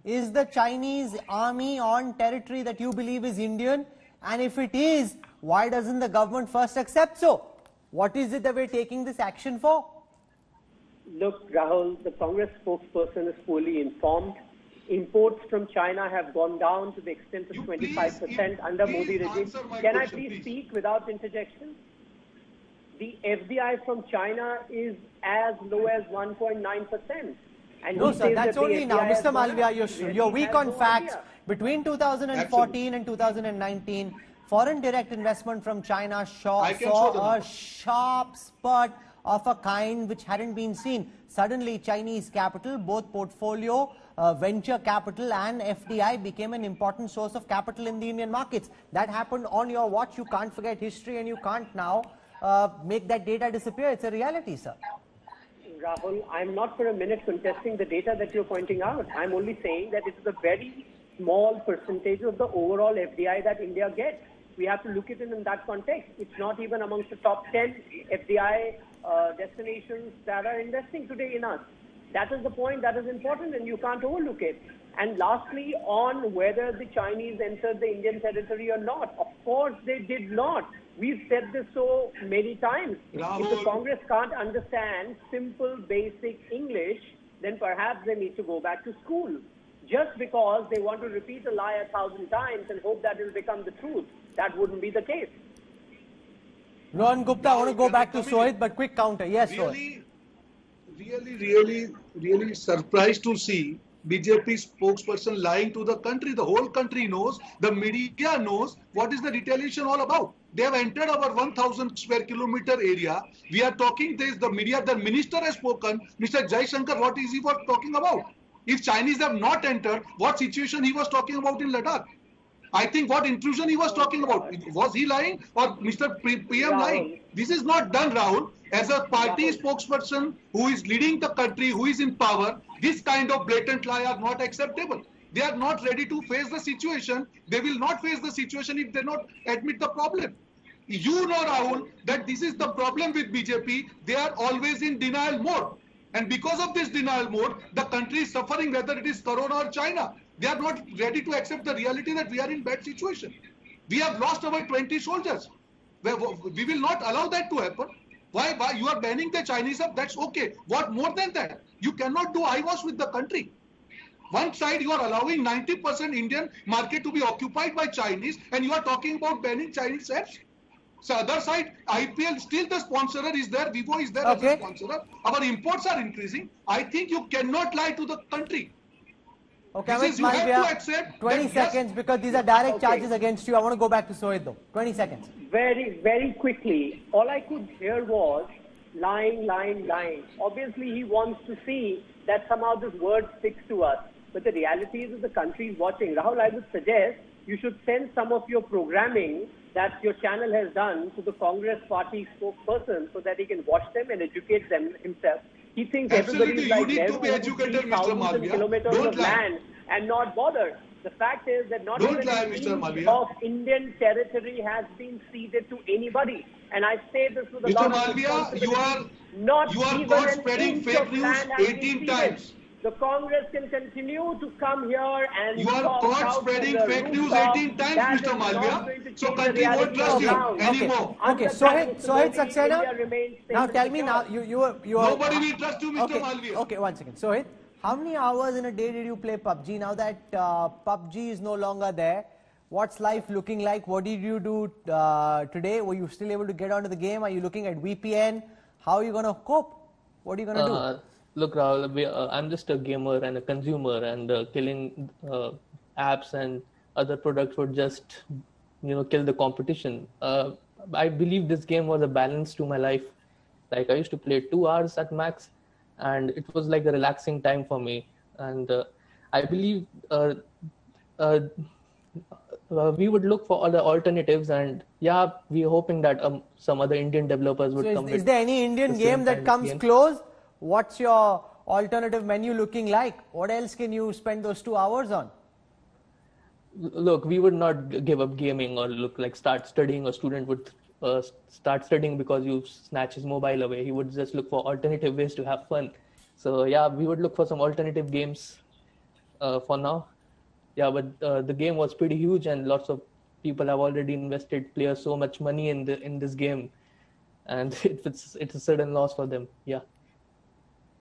is the Chinese army on territory that you believe is Indian? And if it is, why doesn't the government first accept so? What is it that we're taking this action for? Look, Rahul, the Congress spokesperson is fully informed. Imports from China have gone down to the extent of 25% under Modi regime. Can I please speak without interjection? The FDI from China is as low as 1.9%. No, sir, that's only now. Mr. Malviya, you're weak on facts. Between 2014 and 2019, foreign direct investment from China saw a sharp spurt of a kind which hadn't been seen. Suddenly, Chinese capital, both portfolio, venture capital and FDI became an important source of capital in the Indian markets. That happened on your watch. You can't forget history and you can't now make that data disappear. It's a reality, sir. Rahul, I'm not for a minute contesting the data that you're pointing out. I'm only saying that it is a very small percentage of the overall FDI that India gets. We have to look at it in that context. It's not even amongst the top 10 FDI destinations that are investing today in us. That is the point that is important and you can't overlook it. And lastly, on whether the Chinese entered the Indian territory or not, of course they did not. We've said this so many times. Rahul. If the Congress can't understand simple, basic English, then perhaps they need to go back to school. Just because they want to repeat a lie 1,000 times and hope that it will become the truth, that wouldn't be the case. Rohan Gupta, I want to go back to Sohit, but quick counter. Yes, Sohit. Really surprised to see BJP spokesperson lying to the country. The whole country knows, the media knows what is the retaliation all about. They have entered our 1,000 square kilometer area. We are talking this, the media, the minister has spoken. Mr. Jaishankar, what is he talking about? If Chinese have not entered, what situation he was talking about in Ladakh? I think what intrusion he was talking about. Was he lying or Mr. PM lying? This is not done, Rahul. As a party spokesperson who is leading the country, who is in power, this kind of blatant lie are not acceptable. They are not ready to face the situation. They will not face the situation if they not admit the problem. You know, Rahul, that this is the problem with BJP. They are always in denial mode. And because of this denial mode, the country is suffering, whether it is Corona or China. They are not ready to accept the reality that we are in bad situation. We have lost our 20 soldiers. We will not allow that to happen. Why you are banning the Chinese up? That's okay. What more than that? You cannot do eyewash with the country. One side you are allowing 90% Indian market to be occupied by Chinese, and you are talking about banning Chinese apps. So other side, IPL, still the sponsorer is there, Vivo is there as a sponsorer. Our imports are increasing. I think you cannot lie to the country. Okay, Amit Malviya, 20 seconds, because these are direct charges against you. I want to go back to Sohit though. 20 seconds. Very, very quickly, all I could hear was lying. Obviously, he wants to see that somehow this word sticks to us. But the reality is that the country is watching. Rahul, I would suggest you should send some of your programming that your channel has done to the Congress party spokesperson so that he can watch them and educate them himself. He thinks everybody is like them, to be educated, Mr. Malviya. Kilometers Don't of lie. land and not bother. The fact is that not Don't even lie, an Mr. inch Malviya. of Indian territory has been ceded to anybody. And I say this with a Mr. lot of Malviya, responsibility. you are caught spreading fake news 18 times. The Congress can continue to come here and... You are caught spreading fake news 18 times, Mr. Malviya. So country won't trust you anymore. Okay, Sohit Saxena, now tell me now, you are... Nobody will trust you, Mr. Malviya. Okay, 1 second. Sohit, how many hours in a day did you play PUBG? Now that PUBG is no longer there, what's life looking like? What did you do today? Were you still able to get onto the game? Are you looking at VPN? How are you going to cope? What are you going to do? Look, Rahul, I'm just a gamer and a consumer, and killing apps and other products would just, kill the competition. I believe this game was a balance to my life. Like I used to play 2 hours at max, and it was like a relaxing time for me. And I believe we would look for other alternatives, and yeah, we're hoping that some other Indian developers would come. Is there any Indian game that comes close? What's your alternative menu looking like? What else can you spend those 2 hours on? Look, we would not give up gaming or start studying. A student would start studying because you snatch his mobile away. He would just look for alternative ways to have fun. So yeah, we would look for some alternative games for now. Yeah, but the game was pretty huge, and lots of people have already invested players so much money in this game, and it's a sudden loss for them. Yeah.